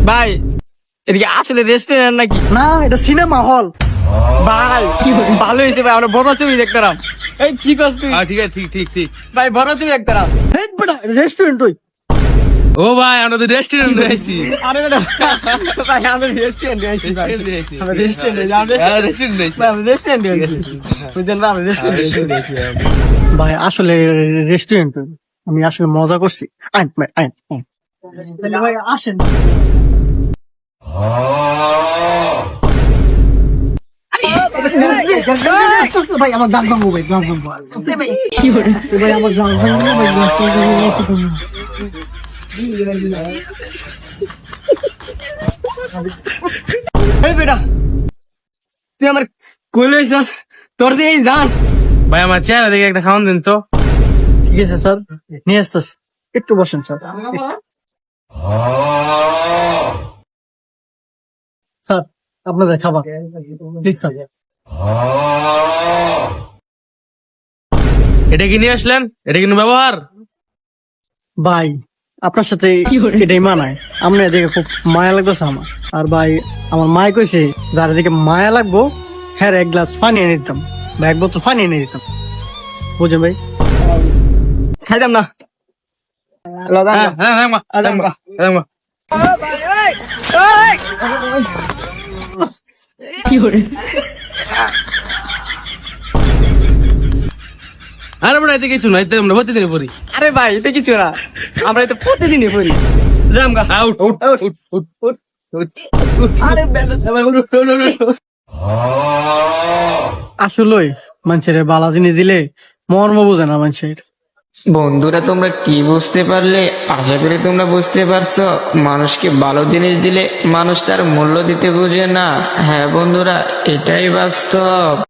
ভাই এদিকে আসলে রেস্টুরেন্ট নাকি? না, এটা সিনেমা হল। ভাই ভালো হয়েছে ভাই, আমরা বড় ছবি দেখতাম। এই কি করছ তুই? ঠিক আছে, ঠিক ঠিক ঠিক। ভাই বড় ছবি দেখতাম। হেই বেটা, রেস্টুরেন্ট ওই। ও ভাই, আমরা তো রেস্টুরেন্ট আইছি। আরে বেটা ভাই আমরা রেস্টুরেন্টে আইছি ভাই। আমরা রেস্টুরেন্টে রেস্টুরেন্ট ভাই, আমরা রেস্টুরেন্টে আইছি। বুঝছেন ভাই, আমরা রেস্টুরেন্টে আইছি। ভাই আসলে রেস্টুরেন্ট ওই। আমি আসলে মজা করছি। আইন ভাই, আইন আইন। তাহলে ভাই আসেন। ভাই আমার গান ভাঙবো, ভাই গান ভাঙবো। ভাই আমার গান ভাঙবো, ভাই গান ভাঙবো। এই বেটা তুই আমার কই লইছস? তোর দিয়ে এই জান। ভাই আমার চেহারা দেখে একটা খাওয়ান দেন তো। ঠিক আছে স্যার, নিয়ে আসতেছি। একটু বসেন স্যার। স্যার আপনাদের খাবার প্লিজ স্যার। এটা কি নিয়ে আসলেন? এটা কিন্তু ব্যবহার। ভাই আপনার সাথে এটাই মানায়। আমরা এদিকে খুব মায়া লাগতেছে আমার। আর ভাই আমার মায় কইছে যার এদিকে মায়া লাগবো হ্যাঁ এক গ্লাস পানি এনে দিতাম বা এক বোতল পানি এনে দিতাম। বুঝেন ভাই? খাইতাম না। হ্যাঁ হ্যাঁ হ্যাঁ মা, হ্যাঁ মা, হ্যাঁ মা। আরে বড় এতে কিছু নাই, এতে আমরা প্রতিদিনই পড়ি। আরে ভাই এতে কিছু না, আমরা তো প্রতিদিনই করি। যাম গা। আউট আউট আউট উঠ উঠ উঠ উঠ। আরে বেটা ভাই উঠ উঠ উঠ উঠ, উঠ। আসলে মানুষের বালা জিনিস দিলে মর্ম বোঝে না মানুষের। বন্ধুরা, তোমরা কি বুঝতে পারলে? আশা করি তোমরা বুঝতে পারছো। মানুষকে ভালো জিনিস দিলে মানুষ তার মূল্য দিতে বোঝে না। হ্যাঁ বন্ধুরা, এটাই বাস্তব।